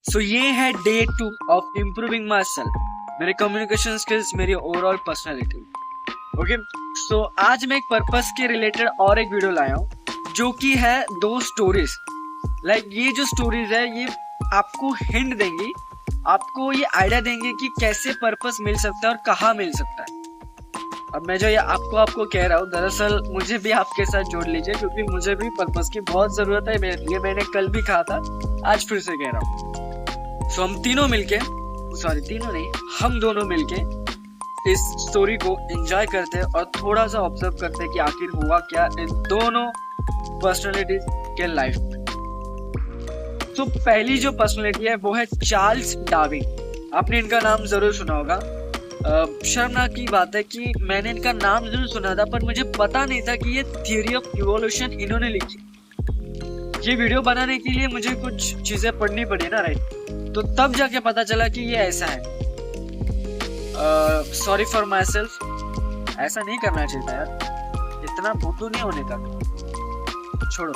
सो ये है day 2 of improving my self, मेरे कम्युनिकेशन स्किल्स, मेरी ओवरऑल पर्सनालिटी। ओके, सो आज मैं एक पर्पस के रिलेटेड और एक वीडियो लाया हूँ जो कि है 2 स्टोरीज। ये जो स्टोरीज है ये आपको हिंट देंगी, आपको ये आइडिया देंगे कि कैसे पर्पस मिल सकता है और कहाँ मिल सकता है। अब मैं जो ये आपको कह रहा हूँ, दरअसल मुझे भी आपके साथ जोड़ लीजिए क्योंकि मुझे भी पर्पस की बहुत जरूरत है। ये मैंने कल भी कहा था, आज फिर से कह रहा हूँ। सो हम तीनों मिलके, हम दोनों मिलके इस स्टोरी को एंजॉय करते हैं और थोड़ा सा ऑब्जर्व करते हैं कि आखिर हुआ क्या इन दोनों पर्सनालिटीज के लाइफ में। तो पहली जो पर्सनालिटी है वो है चार्ल्स डार्विन। आपने इनका नाम जरूर सुना होगा। शर्मनाक की बात है कि मैंने इनका नाम जरूर सुना था पर मुझे पता नहीं था कि ये थ्योरी ऑफ इवोल्यूशन इन्होंने लिखी। ये वीडियो बनाने के लिए मुझे कुछ चीजें पढ़नी पड़ी ना, राइट? तो तब जाके पता चला कि ये ऐसा है। सॉरी फॉर माई सेल्फ, ऐसा नहीं करना चाहिए था यार, इतना बुद्धू नहीं होने का। छोड़ो।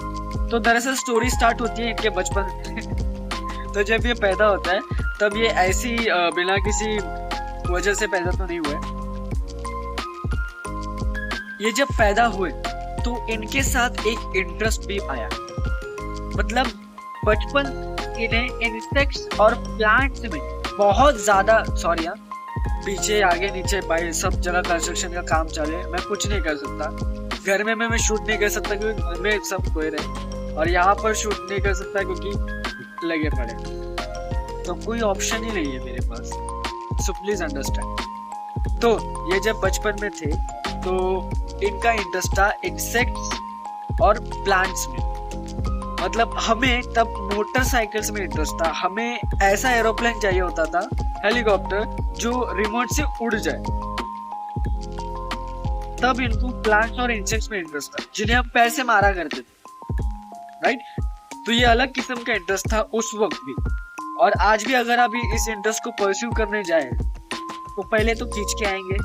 तो दरअसल स्टोरी स्टार्ट होती है इनके बचपन तो जब ये पैदा होता है तब ये ऐसी बिना किसी वजह से पैदा तो नहीं हुए। ये जब पैदा हुए तो इनके साथ एक इंटरेस्ट भी आया। मतलब बचपन इन्हें इंसेक्ट्स और प्लांट्स में बहुत ज्यादा, सॉरी यार पीछे आगे नीचे भाई सब जगह कंस्ट्रक्शन का काम चले, मैं कुछ नहीं कर सकता। घर में मैं शूट नहीं कर सकता क्योंकि घर में सब कोई रहे, और यहाँ पर शूट नहीं कर सकता क्योंकि लगे पड़े, तो कोई ऑप्शन ही नहीं है मेरे पास। So please understand. तो ये जब बचपन में थे तो इनका इंटरेस्ट था इंसेक्ट्स और प्लांट्स में। मतलब हमें तब मोटरसाइकिल्स में इंटरेस्ट था, हमें ऐसा एरोप्लेन चाहिए होता था, हेलीकॉप्टर जो रिमोट से उड़ जाए। तब इनको प्लांट्स और इंसेक्ट्स में इंटरेस्ट था जिन्हें हम पैर से मारा करते थे, राइट? तो ये अलग किस्म का इंटरेस्ट था उस वक्त भी, और आज भी अगर आप इस इंटरेस्ट को परस्यू करने जाए तो पहले तो खींच के आएंगे,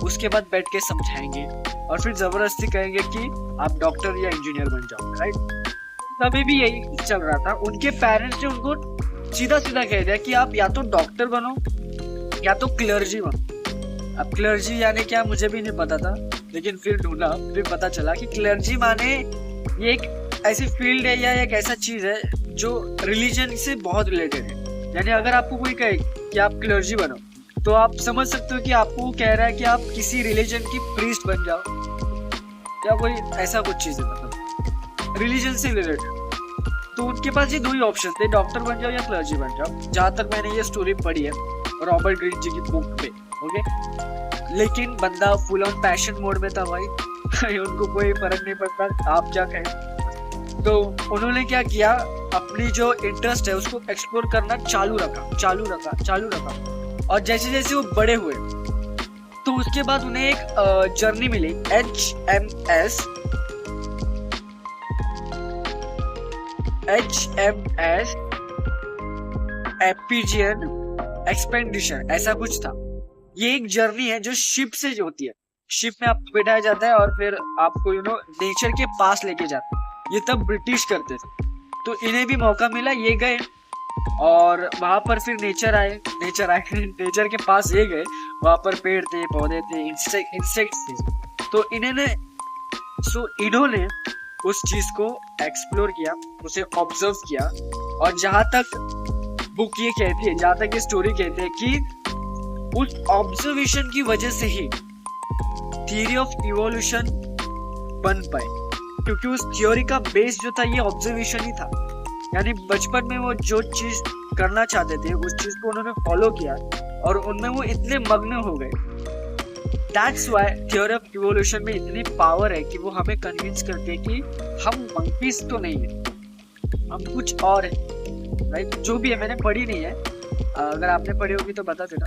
उसके बाद बैठ के समझाएंगे और फिर जबरदस्ती कहेंगे कि आप डॉक्टर या इंजीनियर बन जाओ, राइट? तभी भी यही चल रहा था। उनके पेरेंट्स ने उनको सीधा सीधा कह दिया कि आप या तो डॉक्टर बनो या तो क्लर्जी बनो। अब क्लर्जी यानी क्या मुझे भी नहीं पता था, लेकिन फिर ढूंढा, फिर पता चला कि क्लर्जी माने ये एक ऐसी फील्ड है या एक ऐसा चीज है जो रिलीजन से बहुत रिलेटेड है। यानी अगर आपको कोई कहे कि आप क्लर्जी बनो तो आप समझ सकते हो कि आपको कह रहा है कि आप किसी रिलीजन की प्रीस्ट बन जाओ या कोई ऐसा कुछ चीज है, मतलब रिलीजन से रिलेटेड। तो उनके पास ये 2 ही ऑप्शन थे, डॉक्टर बन जाओ या क्लर्जी बन जाओ। जहां तक मैंने ये स्टोरी पढ़ी है रॉबर्ट ग्रीन जी की बुक पे, ओके? लेकिन बंदा फुल ऑन पैशन मोड में था भाई उनको कोई फर्क नहीं पड़ता आप क्या कहें। तो उन्होंने क्या किया, अपनी जो इंटरेस्ट है उसको एक्सप्लोर करना चालू रखा। और जैसे जैसे वो बड़े हुए तो उसके बाद उन्हें एक जर्नी मिली, HMS एपिजियन एक्सपेडिशन, ऐसा कुछ था। ये एक जर्नी है जो शिप से होती है। शिप में आपको बैठाया जाता है और फिर आपको नेचर के पास लेके जाता है। ये तब ब्रिटिश करते थे, तो इन्हें भी मौका मिला, ये गए और वहां पर फिर नेचर के पास ये गए। वहां पर पेड़ थे, पौधे थे, इंसेक्ट्स थे। तो इन्होंने उस चीज को एक्सप्लोर किया, उसे ऑब्जर्व किया, और जहां तक बुक ये कहती है, जहां तक ये स्टोरी कहती है कि उस ऑब्जर्वेशन की वजह से ही थ्योरी ऑफ इवोल्यूशन बन पाए, क्योंकि उस थ्योरी का बेस जो था ये ऑब्जर्वेशन ही था। यानी बचपन में वो जो चीज करना चाहते थे उस चीज को उन्होंने फॉलो किया और उनमें वो इतने मग्न हो गए। That's why theory of evolution में इतनी पावर है कि वो हमें कन्विंस करते हैं कि हम मंकीज तो नहीं है, हम कुछ और है, राइट? जो भी है, मैंने पढ़ी नहीं है, अगर आपने पढ़ी होगी तो बता देना।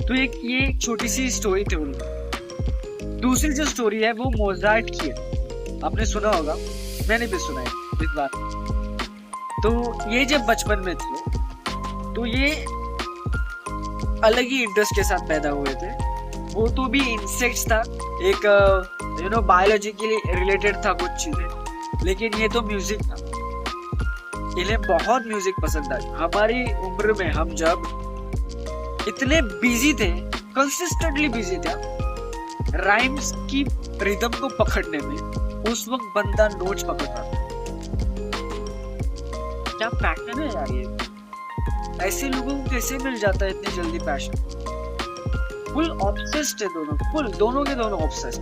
तो ये एक छोटी सी स्टोरी थी उनकी। दूसरी जो स्टोरी है वो मोजार्ट की है, आपने सुना होगा, मैंने भी सुना है इस बात। तो ये जब बचपन में थे तो ये अलग ही इंटरेस्ट के साथ पैदा हुए थे। वो तो भी इंसेक्ट्स था, एक बायोलॉजी के लिए रिलेटेड था कुछ चीजें, लेकिन ये तो म्यूजिक था। इन्हें बहुत म्यूजिक पसंद आई। हमारी उम्र में हम जब इतने बिजी थे, कंसिस्टेंटली बिजी थे राइम्स की रिदम को पकड़ने में, उस वक्त बंदा नोट्स पकड़ रहा था। क्या पैशन है यार ये, ऐसे लोगों को कैसे मिल जाता है इतनी जल्दी पैशन। फुल ऑब्सेस्ड है दोनों के दोनों ऑब्सेस्ड।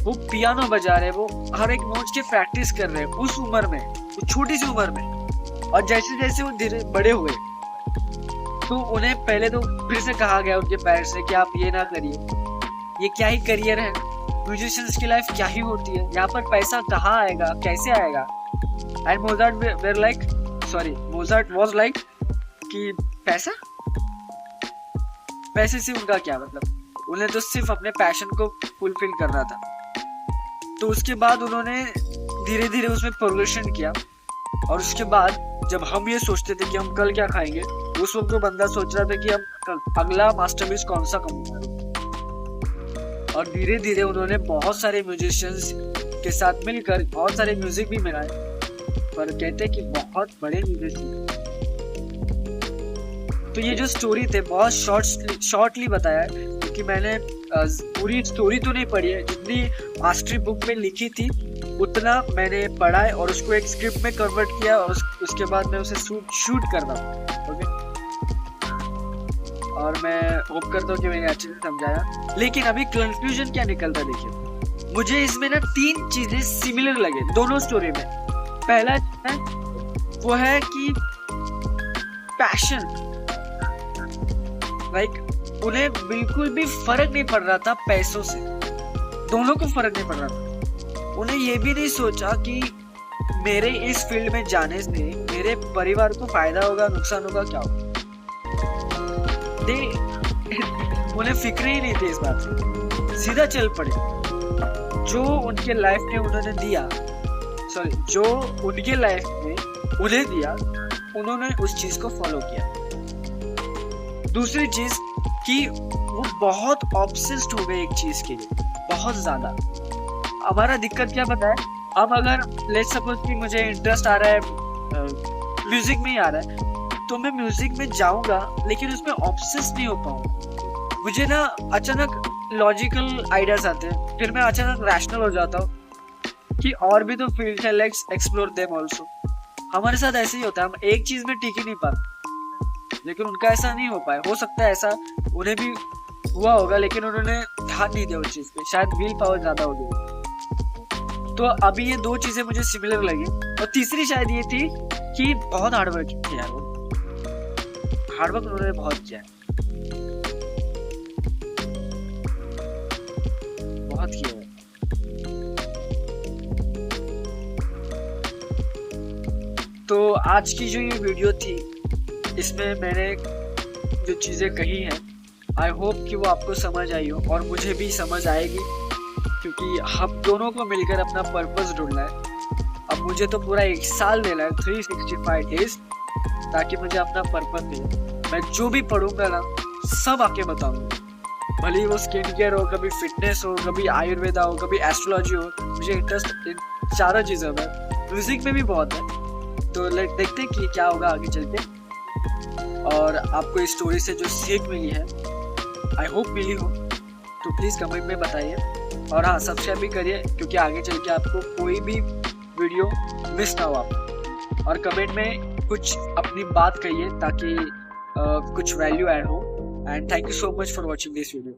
वो पियानो बजा रहे, वो हर एक नोट्स की प्रैक्टिस कर रहे हैं उस उम्र में, उस छोटी सी उम्र में। और जैसे जैसे वो धीरे बड़े हुए तो उन्हें पहले तो फिर से कहा गया उनके पेरेंट्स से कि आप ये ना करिए, ये क्या ही करियर है, म्यूजिशियंस की लाइफ क्या ही होती है, यहाँ पर पैसा कहाँ आएगा, कैसे आएगा। एंड मोजार्ट वाज लाइक कि पैसे से उनका क्या मतलब, उन्हें तो सिर्फ अपने पैशन को फुलफिल करना था। तो उसके बाद उन्होंने धीरे धीरे उसमें प्रोग्रेशन किया। और उसके बाद जब हम ये सोचते थे कि हम कल क्या खाएंगे, उस वक्त तो बंदा सोच रहा था कि हम अगला मास्टरपीस कौन सा करूंगा। और धीरे धीरे उन्होंने बहुत सारे म्यूजिशियंस के साथ मिलकर बहुत सारे म्यूजिक भी बनाए, पर कहते कि बहुत बड़े म्यूजिशियन। तो ये जो स्टोरी थे बहुत शॉर्टली बताया है, क्योंकि मैंने पूरी स्टोरी तो नहीं पढ़ी है, जितनी मास्टरी बुक में लिखी थी उतना मैंने पढ़ा है और उसको एक स्क्रिप्ट में कन्वर्ट किया और उसके बाद मैं उसे शूट करना। ओके, और मैं होप करता हूँ कि मैंने अच्छे से समझाया। लेकिन अभी कंक्लूजन क्या निकलता है, देखिए मुझे इसमें ना 3 चीजें सिमिलर लगे दोनों स्टोरी में। पहला है वो है कि पैशन, लाइक उन्हें बिल्कुल भी फर्क नहीं पड़ रहा था पैसों से, दोनों को फर्क नहीं पड़ रहा था। उन्हें ये भी नहीं सोचा कि मेरे इस फील्ड में जाने से मेरे परिवार को फायदा होगा, नुकसान होगा, क्या होगा। उन्हें फिक्र ही नहीं थी इस बात से, सीधा चल पड़े। जो उनके लाइफ में उन्होंने दिया, जो उनके लाइफ में उन्हें दिया, उन्होंने उस चीज को फॉलो किया। दूसरी चीज कि वो बहुत ऑब्सेस्ड हो गए एक चीज के लिए, बहुत ज्यादा। हमारा दिक्कत क्या पता है, अब अगर लेट्स सपोज कि मुझे इंटरेस्ट आ रहा है म्यूजिक में ही आ रहा है, तो मैं म्यूजिक में जाऊंगा लेकिन उसमें ऑब्सेस नहीं हो पाऊंगा। मुझे ना अचानक लॉजिकल आइडियाज आते हैं, फिर मैं अचानक रैशनल हो जाता हूँ कि और भी तो फील्ड है, लेट्स एक्सप्लोर देम आल्सो। हमारे साथ ऐसे ही होता है, हम एक चीज में टिक ही नहीं पाते, लेकिन उनका ऐसा नहीं हो पाया। हो सकता है ऐसा उन्हें भी हुआ होगा, लेकिन उन्होंने ध्यान नहीं दिया उस चीज पे, शायद विल पावर ज्यादा हो गई। तो अभी ये 2 चीजें मुझे सिमिलर लगी। और तीसरी शायद ये थी कि बहुत हार्डवर्क किया है, वो हार्डवर्क उन्होंने बहुत किया है, बहुत किया है। तो आज की जो ये वीडियो थी, इसमें मैंने जो चीजें कही हैं, आई होप कि वो आपको समझ आई हो और मुझे भी समझ आएगी, क्योंकि हम दोनों को मिलकर अपना पर्पस ढूंढना है। अब मुझे तो पूरा 1 साल देना है, 365 डेज, ताकि मुझे अपना पर्पस मिले। मैं जो भी पढ़ूंगा ना, सब आके बताऊंगा, भले ही वो स्किन केयर हो, कभी फिटनेस हो, कभी आयुर्वेदा हो, कभी एस्ट्रोलॉजी हो। मुझे इंटरेस्ट इन चारों चीज़ों में, म्यूजिक में भी बहुत है। तो देखते हैं कि क्या होगा आगे चल के। और आपको इस स्टोरी से जो सीख मिली है, आई होप मिली हो, तो प्लीज़ कमेंट में बताइए। और हाँ, सब्सक्राइब भी करिए, क्योंकि आगे चल के आपको कोई भी वीडियो मिस ना हो आप। और कमेंट में कुछ अपनी बात कहिए ताकि कुछ वैल्यू ऐड हो। And thank you so much for watching this video.